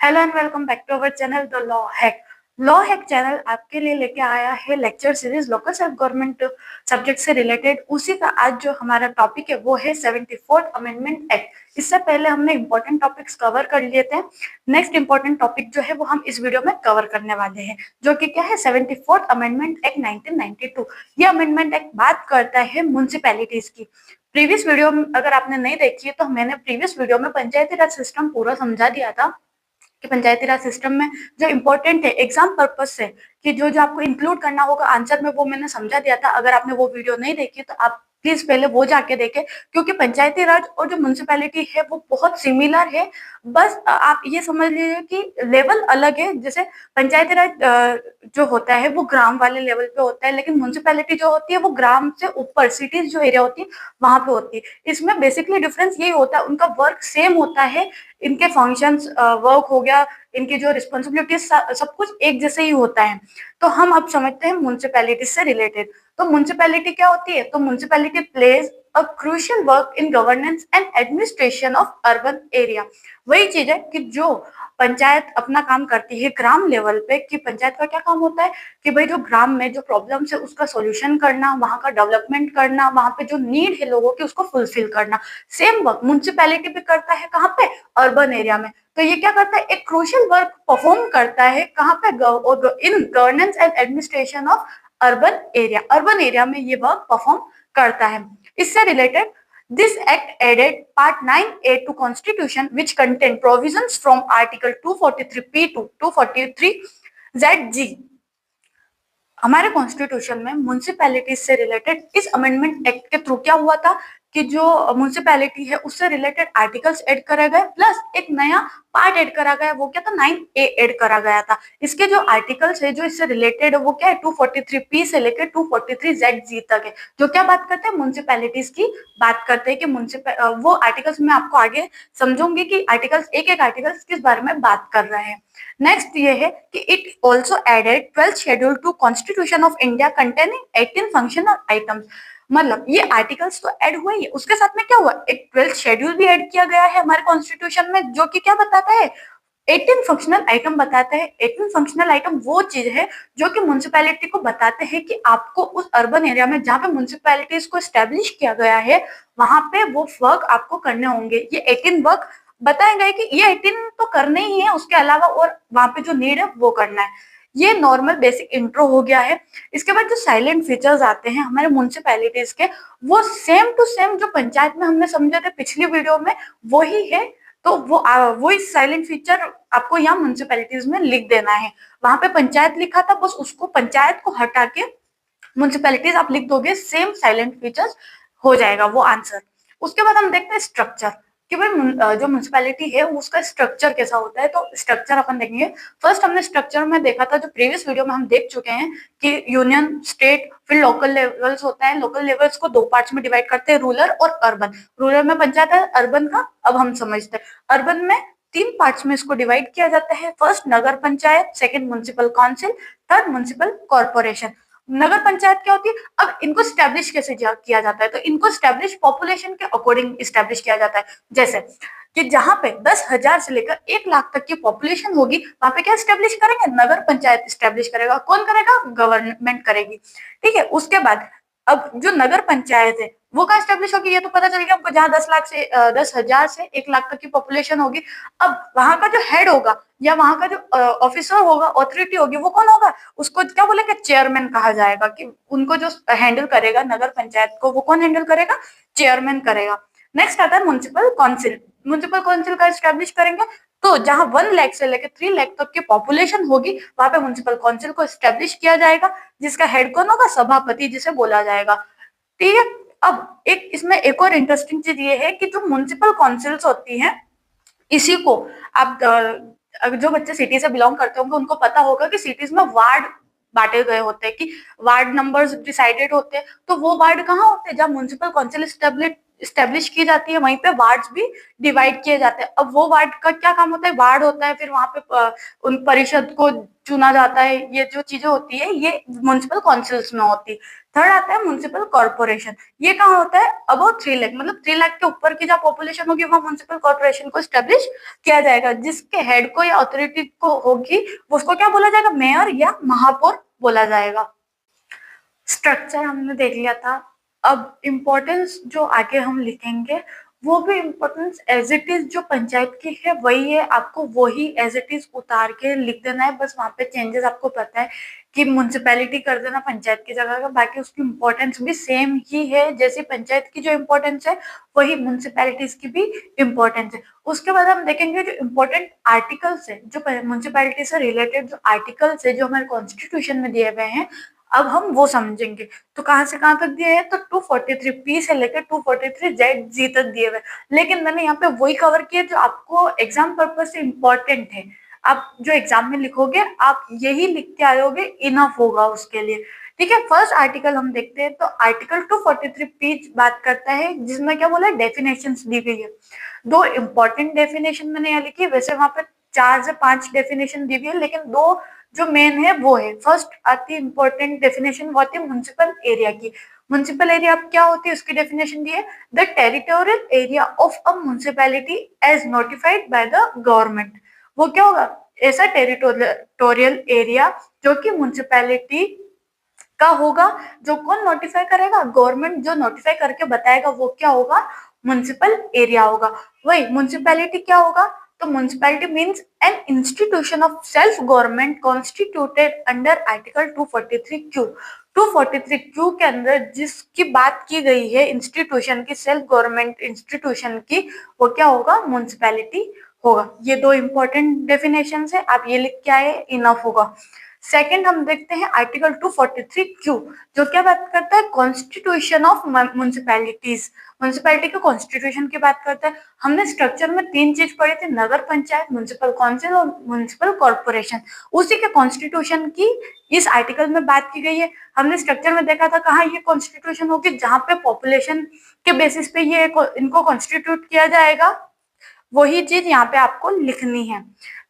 Hello and welcome back to our channel the law hack. Law hack channel आपके लिए लेके आया है lecture series local self government subject से related. उसी का आज जो हमारा टॉपिक है वो है 74th अमेंडमेंट एक्ट। इससे पहले हमने इंपॉर्टेंट टॉपिक्स कवर कर लिए थे। नेक्स्ट इंपॉर्टेंट टॉपिक जो है वो हम इस वीडियो में कवर करने वाले हैं, जो कि क्या है 74th अमेंडमेंट एक्ट 1992। ये अमेंडमेंट एक्ट बात करता है म्युनिसिपैलिटीज की। प्रीवियस वीडियो अगर आपने नहीं देखी है तो मैंने प्रीवियस वीडियो में पंचायती राज सिस्टम पूरा समझा दिया था कि पंचायती राज सिस्टम में जो इम्पोर्टेंट है एग्जाम पर्पज से कि जो जो आपको इंक्लूड करना होगा आंसर में, वो मैंने समझा दिया था। अगर आपने वो वीडियो नहीं देखी तो आप प्लीज पहले वो जाके देखें, क्योंकि पंचायती राज और जो म्युनिसिपैलिटी है वो बहुत सिमिलर है। बस आप ये समझ लीजिए कि लेवल अलग है। जैसे पंचायती राज जो होता है वो ग्राम वाले लेवल पे होता है, लेकिन म्युनिसिपैलिटी जो होती है वो ग्राम से ऊपर सिटीज जो एरिया होती है वहां पे होती है। इसमें बेसिकली डिफरेंस यही होता है, उनका वर्क सेम होता है, इनके फंक्शंस वर्क हो गया, इनकी जो रिस्पॉन्सिबिलिटीज सब कुछ एक जैसे ही होता है। तो हम अब समझते हैं म्युनिसिपैलिटी से रिलेटेड। तो म्युनिसिपैलिटी क्या होती है? तो municipality plays a crucial work in governance and administration of urban area. वही चीज है कि जो पंचायत अपना काम करती है ग्राम लेवल पे, कि पंचायत का क्या काम होता है कि भाई जो ग्राम में जो प्रॉब्लम्स है उसका सॉल्यूशन करना, वहां का डेवलपमेंट करना, वहां पे जो नीड है लोगों की उसको फुलफिल करना। सेम वर्क म्युनिसिपैलिटी भी करता है, कहाँ पे? अर्बन एरिया में। तो ये क्या करता है? एक क्रूशियल वर्क परफॉर्म करता है, कहाँ पे? In governance and administration of urban area. Urban area में ये वर्क परफॉर्म करता है। इससे related this act added part 9A to constitution which contained provisions from article 243p to 243zg। हमारे कॉन्स्टिट्यूशन में म्युनिसिपैलिटीज से रिलेटेड इस अमेंडमेंट एक्ट के थ्रू क्या हुआ था कि जो म्युनिसिपैलिटी है उससे रिलेटेड आर्टिकल्स ऐड करा गया, प्लस एक नया पार्ट ऐड करा गया। वो क्या था? 9A ऐड करा गया था। इसके जो आर्टिकल्स है जो इससे रिलेटेड है वो क्या है? 243p से लेकर 243zg तक है, जो क्या बात करते हैं? म्युनिसिपैलिटीज की बात करते हैं। कि म्युनिसिपल वो आर्टिकल्स में आपको आगे समझूंगी कि आर्टिकल्स एक एक आर्टिकल्स किस बारे में बात कर रहे हैं। नेक्स्ट ये है कि it also added 12th schedule to constitution of India containing 18 functional items. मतलब ये आर्टिकल्स तो ऐड हुए ही, उसके साथ में क्या हुआ? एक 12th शेड्यूल भी ऐड किया गया है हमारे कॉन्स्टिट्यूशन में, जो कि क्या बताता है? 18 फंक्शनल आइटम बताते हैं। 18 फंक्शनल आइटम वो चीज है जो कि म्युनिसिपैलिटी को बताते हैं कि आपको उस अर्बन एरिया में जहाँ पे म्युनिसिपैलिटीज को स्टैब्लिश किया गया है वहां पे वो वर्क आपको करने होंगे। ये 18 वर्क बताए गए कि ये 18 तो करने ही है, उसके अलावा और वहां पे जो नीड है वो करना है। ये नॉर्मल बेसिक इंट्रो हो गया है। इसके बाद जो साइलेंट फीचर्स आते हैं हमारे म्युनिसिपैलिटीज के, वो सेम टू सेम जो पंचायत में हमने समझे थे पिछली वीडियो में वही है। तो वो इस साइलेंट फीचर आपको यहाँ म्युनिसिपैलिटीज में लिख देना है। वहां पे पंचायत लिखा था, बस उसको पंचायत को हटा के म्युनिसिपैलिटीज आप लिख दोगे, सेम साइलेंट फीचर्स हो जाएगा वो आंसर। उसके बाद हम देखते हैं स्ट्रक्चर कि भाई जो म्युनिसिपैलिटी है उसका स्ट्रक्चर कैसा होता है। तो स्ट्रक्चर अपन देखेंगे। फर्स्ट हमने स्ट्रक्चर में देखा था, जो प्रीवियस वीडियो में हम देख चुके हैं कि यूनियन, स्टेट, फिर लोकल लेवल्स होता है। लोकल लेवल्स को दो पार्ट्स में डिवाइड करते हैं, रूरल और अर्बन। रूरल में पंचायत है, अर्बन का अब हम समझते हैं। अर्बन में तीन पार्ट्स में इसको डिवाइड किया जाता है। फर्स्ट नगर panchayat, second municipal council, third municipal corporation. नगर पंचायत क्या होती है? अब इनको स्टैब्लिश कैसे किया जाता है? तो इनको स्टैब्लिश पॉपुलेशन के अकॉर्डिंग स्टैब्लिश किया जाता है। जैसे कि जहां पे 10,000 से लेकर 1 लाख तक की पॉपुलेशन होगी वहां पे क्या स्टैब्लिश करेंगे? नगर पंचायत स्टैब्लिश करेगा। कौन करेगा? गवर्नमेंट करेगी। ठीक है। उसके बाद अब जो नगर पंचायत है वो कहाँ स्टैब्लिश होगी? ये तो पता चल गया हमको, जहाँ 10,000 से 1 लाख तक की पॉपुलेशन होगी। अब वहां का जो हेड होगा या वहां का जो ऑफिसर होगा, ऑथोरिटी होगी, वो कौन होगा? उसको क्या बोलेंगे? चेयरमैन कहा जाएगा। कि उनको जो हैंडल करेगा नगर पंचायत को, वो कौन हैंडल करेगा? चेयरमैन करेगा। नेक्स्ट आता है म्युनिसिपल काउंसिल। म्युनिसिपल काउंसिल का स्टैब्लिश करेंगे तो जहां 1 लाख से लेकर 3 लाख तक की पॉपुलेशन होगी वहां पे म्युनिसिपल काउंसिल को स्टैब्लिश किया जाएगा, जिसका हेड कौन होगा? सभापति, जिसे बोला जाएगा। ठीक है। अब एक इसमें एक और इंटरेस्टिंग चीज ये है कि जो म्युनिसिपल काउंसिल्स होती हैं, इसी को आप जो बच्चे सिटी से बिलोंग करते होंगे उनको पता होगा कि सिटीज में वार्ड बांटे गए होते हैं, कि वार्ड नंबर्स डिसाइडेड होते हैं। तो वो वार्ड कहाँ होते हैं? जहाँ म्युनिसिपल काउंसिल स्टेब्लिश की जाती है, वहीं पे वार्ड्स भी डिवाइड किए जाते हैं। अब वो वार्ड का क्या काम होता है, वार्ड होता है, फिर वहां पे उन परिषद को चुना जाता है, ये जो चीजें होती है ये म्युनिसिपल काउंसिल्स में होती है। थर्ड आता है म्युनिसिपल कॉर्पोरेशन, ये कहाँ होता है, अबाउट 3 लाख, मतलब 3 लाख के ऊपर की जहाँ पॉपुलेशन होगी वहां म्युनिसिपल कॉर्पोरेशन को स्टेब्लिश किया जाएगा, जिसके हेड को या अथॉरिटी को होगी उसको क्या बोला जाएगा, मेयर या महापौर बोला जाएगा। स्ट्रक्चर हमने देख लिया था। अब इम्पोर्टेंस जो आगे हम लिखेंगे वो भी इम्पोर्टेंस एज इट इज जो पंचायत की है वही है, आपको वही एज इट इज उतार के लिख देना है, बस वहां पे चेंजेस आपको पता है कि म्युनिसिपैलिटी कर देना पंचायत की जगह का, बाकी उसकी इम्पोर्टेंस भी सेम ही है, जैसे पंचायत की जो इम्पोर्टेंस है वही म्युनिसिपैलिटीज की भी इम्पोर्टेंस है। उसके बाद हम देखेंगे जो इम्पोर्टेंट आर्टिकल्स है, जो म्युनिसिपैलिटी से रिलेटेड जो आर्टिकल्स है जो हमारे कॉन्स्टिट्यूशन में दिए गए हैं, अब हम वो समझेंगे। तो कहाँ से कहाँ तक दिए हैं, तो 243 पी से लेकर 243 जेड जी तक दिए हुए, लेकिन मैंने यहाँ पे वही कवर किया जो आपको एग्जाम पर्पज से इम्पोर्टेंट है। आप जो एग्जाम में लिखोगे आप यही लिख के आयोगे, इनफ होगा उसके लिए। ठीक है, फर्स्ट आर्टिकल हम देखते हैं। तो आर्टिकल 243 पी बात करता है, जिसमें क्या बोला, डेफिनेशन दी गई है। दो इंपॉर्टेंट डेफिनेशन मैंने यहाँ लिखी है, वैसे वहां पे 4 से 5 डेफिनेशन दी हुई है, लेकिन दो जो मेन है वो है, फर्स्ट आती है इंपॉर्टेंट डेफिनेशन, वो आती है म्युनिसिपल एरिया की। म्युनिसिपल एरिया क्या होती है उसकी डेफिनेशन दी है, the territorial area of a municipality as notified by the government. वो क्या होगा, ऐसा टेरिटोरियल एरिया जो कि म्युनिसिपैलिटी का होगा, जो कौन नोटिफाई करेगा, गवर्नमेंट जो नोटिफाई करके बताएगा वो क्या होगा, म्युनिसिपल एरिया होगा। वही म्युनिसिपैलिटी क्या होगा, तो municipality means an institution of self government constituted under article 243 Q. 243 Q के अंदर जिसकी बात की गई है इंस्टीट्यूशन की, सेल्फ गवर्नमेंट इंस्टीट्यूशन की, वो क्या होगा, म्युनिसिपैलिटी होगा। ये दो इंपॉर्टेंट डेफिनेशन है, आप ये लिख के आए, इनफ होगा। सेकंड हम देखते हैं आर्टिकल 243 क्यू, जो क्या बात करता है, कॉन्स्टिट्यूशन ऑफ म्युनिसिपैलिटीज। म्युनिसिपैलिटी के कॉन्स्टिट्यूशन की बात करता है। हमने स्ट्रक्चर में 3 चीज पढ़ी थी, नगर पंचायत, म्युनिसिपल काउंसिल और म्युनिसिपल कॉर्पोरेशन, उसी के कॉन्स्टिट्यूशन की इस आर्टिकल में बात की गई है। हमने स्ट्रक्चर में देखा था कहाँ ये कॉन्स्टिट्यूशन होगी, जहां पे पॉपुलेशन के बेसिस पे ये इनको कॉन्स्टिट्यूट किया जाएगा, वही चीज यहाँ पे आपको लिखनी है।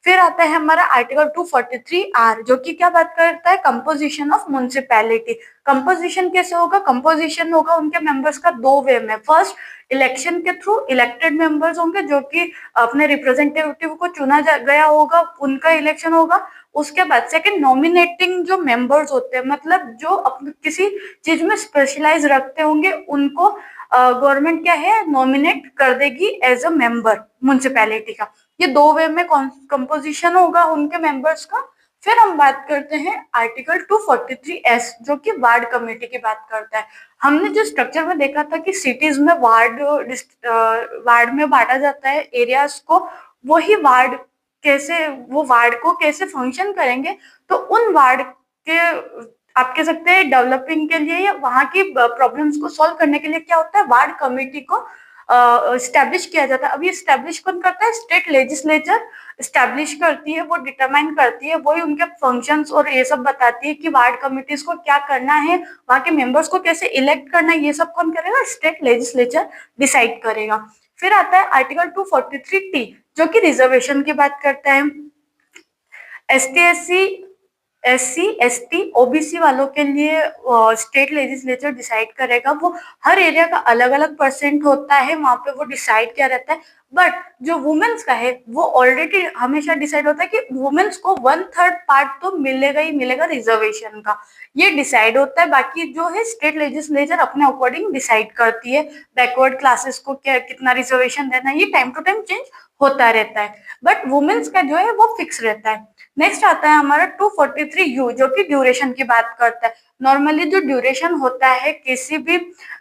फिर आता है हमारा आर्टिकल 243 आर, जो कि क्या बात करता है, कंपोजिशन ऑफ म्युनिसिपैलिटी। कंपोजिशन कैसे होगा, कंपोजिशन होगा उनके मेंबर्स का 2 वे में। फर्स्ट, इलेक्शन के थ्रू इलेक्टेड मेंबर्स होंगे जो कि अपने रिप्रेजेंटेटिव को चुना गया होगा, उनका इलेक्शन होगा। उसके बाद सेकंड, नॉमिनेटिंग जो मेंबर्स होते हैं, मतलब जो किसी चीज में स्पेशलाइज रखते होंगे, उनको गवर्नमेंट क्या है, नॉमिनेट कर देगी एज अ मेंबर म्युनिसिपैलिटी का। ये 2 वे में कंपोजिशन होगा उनके मेंबर्स का। फिर हम बात करते हैं आर्टिकल 243 एस, जो कि वार्ड कमेटी की बात करता है। हमने जो स्ट्रक्चर में देखा था कि सिटीज में वार्ड में बांटा जाता है एरियाज को, वही वार्ड कैसे, वो वार्ड को कैसे फंक्शन करेंगे, तो उन वार्ड के आप कह सकते हैं डेवलपिंग के लिए या वहां की प्रॉब्लम्स को सॉल्व करने के लिए क्या होता है, वार्ड कमेटी को स्टैब्लिश किया जाता है। अब ये स्टैब्लिश कौन करता है, स्टेट लेजिस्लेचर स्टैब्लिश करती है, वो डिटरमाइन करती है, वही उनके फंक्शंस और ये सब बताती है कि वार्ड कमिटीज को क्या करना है, वहां के मेंबर्स को कैसे इलेक्ट करना है, ये सब कौन करेगा, स्टेट लेजिस्लेचर डिसाइड करेगा। फिर आता है आर्टिकल 243 टी, जो कि रिजर्वेशन की बात करता है। SC, ST, OBC वालों के लिए स्टेट लेजिस्लेचर डिसाइड करेगा। वो हर एरिया का अलग अलग परसेंट होता है, वहां पे वो डिसाइड किया रहता है। बट जो वुमेन्स का है वो ऑलरेडी हमेशा डिसाइड होता है कि वुमेन्स को 1/3 पार्ट तो मिलेगा ही मिलेगा रिजर्वेशन का, ये डिसाइड होता है। बाकी जो है स्टेट लेजिस्लेचर अपने अकॉर्डिंग डिसाइड करती है, बैकवर्ड क्लासेस को क्या कितना रिजर्वेशन देना है, ये टाइम टू टाइम चेंज होता रहता है, बट वुमेन्स का जो है वो फिक्स रहता है। नेक्स्ट आता है हमारा 243 यू, जो कि ड्यूरेशन की बात करता है। नॉर्मली जो ड्यूरेशन होता है किसी भी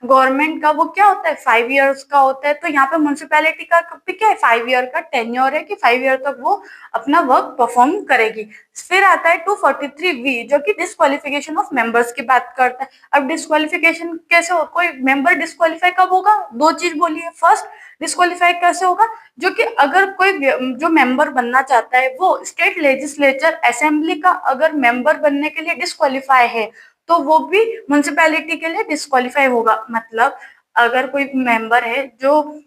गवर्नमेंट का, वो क्या होता है, 5 इयर्स का होता है। तो यहाँ पे म्युनिसिपैलिटी का भी क्या है, 5 ईयर का टेन्योर है कि 5 ईयर तक वो अपना वर्क परफॉर्म करेगी। फिर आता है 243 वी, जो कि डिस्क्वालिफिकेशन ऑफ मेंबर्स की बात करता है। अब डिस्क्वालिफिकेशन कैसे हो, कोई मेंबर डिस्क्वालीफाई कब होगा, 2 चीज बोलिए। फर्स्ट, डिस्क्वालीफाई कैसे होगा, जो कि अगर कोई जो मेंबर बनना चाहता है वो स्टेट लेजिस्लेचर असेंबली का अगर मेंबर बनने के लिए डिस्क्वालीफाई है, तो वो भी म्युनिसिपैलिटी के लिए डिस्क्वालीफाई होगा। मतलब अगर कोई मेंबर है जो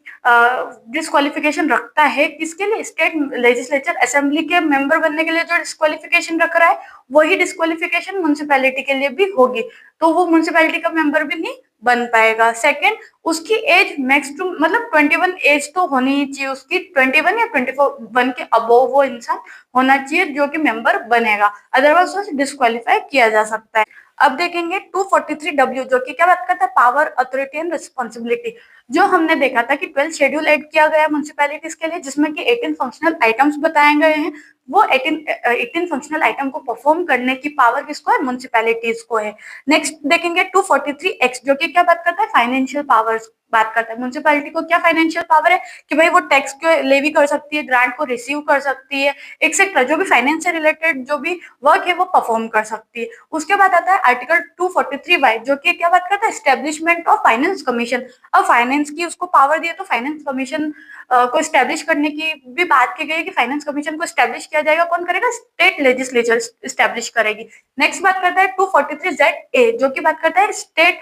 डिस्क्वालिफिकेशन रखता है, किसके लिए, स्टेट लेजिस्लेचर असेंबली के मेंबर बनने के लिए जो डिस्क्वालिफिकेशन रख रहा है वही डिस्क्वालिफिकेशन म्युनिसिपैलिटी के लिए भी होगी, तो वो म्युनिसिपैलिटी का मेंबर भी नहीं बन पाएगा। सेकंड, उसकी एज मैक्स टू मतलब 21 एज तो होनी ही चाहिए उसकी, 21 या 24 के अबोव वो इंसान होना चाहिए जो कि मेंबर बनेगा, अदरवाइज उसे डिस्क्वालीफाई किया जा सकता है। अब देखेंगे 243W जो कि क्या बात करता है, पावर, अथॉरिटी एंड रिस्पॉन्सिबिलिटी। जो हमने देखा था कि 12 शेड्यूल ऐड किया गया म्युनिसिपैलिटीज के लिए, जिसमें कि 18 फंक्शनल आइटम्स बताए गए हैं। वो 18 फंक्शनल आइटम को परफॉर्म करने की पावर किसको है, म्युनिसिपैलिटीज को है। नेक्स्ट देखेंगे 243X जो कि क्या बात करता है, फाइनेंशियल पावर्स बात करता है। म्युनिसिपैलिटी को क्या फाइनेंशियल पावर है कि भाई वो टैक्स को लेवी कर सकती है, ग्रांट को रिसीव कर सकती है, एक्सेट्रा जो भी फाइनेंस से रिलेटेड जो भी वर्क है वो परफॉर्म कर सकती है। उसके बाद आता है आर्टिकल 243Y जो कि क्या बात करता है, एस्टेब्लिशमेंट ऑफ फाइनेंस कमीशन। अब फाइनेंस की उसको पावर दिए तो फाइनेंस कमीशन को स्टैब्लिश करने की भी बात की गई कि फाइनेंस कमीशन को स्टैब्लिश किया जाएगा, कौन करेगा, स्टेट लेजिस्लेचर स्टैब्लिश करेगी। नेक्स्ट बात करता है 243ZA जो की बात करता है स्टेट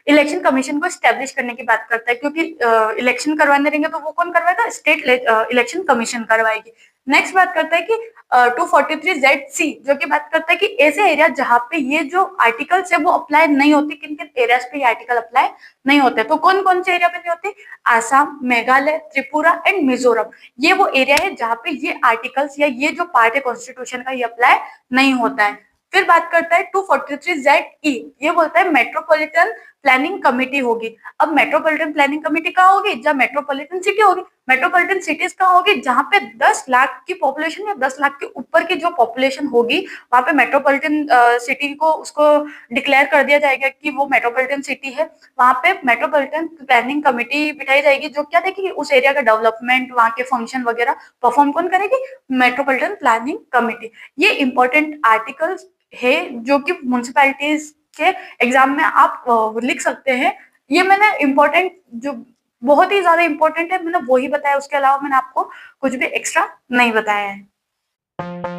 इलेक्शन कमीशन को स्टैब्लिश करने की बात करता है, क्योंकि इलेक्शन करवाने रहेंगे तो वो कौन करवाएगा, स्टेट इलेक्शन कमीशन करवाएगी। नेक्स्ट बात करता है कि 243ZC जो कि बात करता है कि ऐसे एरिया जहां पे ये जो आर्टिकल्स है वो अप्लाई नहीं होती, किन किन एरियाज पे ये आर्टिकल अप्लाई नहीं होते, तो कौन कौन से एरिया पे नहीं होते, आसाम, मेघालय, त्रिपुरा एंड मिजोरम। ये वो एरिया है जहाँ पे ये आर्टिकल्स या ये जो पार्ट है कॉन्स्टिट्यूशन का ये अप्लाई नहीं होता है। फिर बात करता है 243ZE, ये बोलता है मेट्रोपॉलिटन प्लानिंग कमेटी होगी। अब मेट्रोपॉलिटन प्लानिंग कमेटी कहाँ होगी, जहाँ मेट्रोपॉलिटन सिटी होगी। मेट्रोपॉलिटन सिटीज कहाँ होगी, जहाँ पे 10 लाख की पॉपुलेशन या 10 लाख के ऊपर की जो पॉपुलेशन होगी वहां पे मेट्रोपॉलिटन सिटी को उसको डिक्लेयर कर दिया जाएगा कि वो मेट्रोपॉलिटन सिटी है। वहां पे मेट्रोपॉलिटन प्लानिंग कमेटी बिठाई जाएगी जो क्या देखेगी, उस एरिया का डेवलपमेंट, वहां के फंक्शन वगैरह परफॉर्म कौन करेगी, मेट्रोपॉलिटन प्लानिंग कमेटी। ये इंपॉर्टेंट आर्टिकल्स है जो कि म्युनिसिपैलिटीज के एग्जाम में आप लिख सकते हैं। ये मैंने इम्पोर्टेंट जो बहुत ही ज्यादा इम्पोर्टेंट है मैंने वही बताया, उसके अलावा मैंने आपको कुछ भी एक्स्ट्रा नहीं बताया है।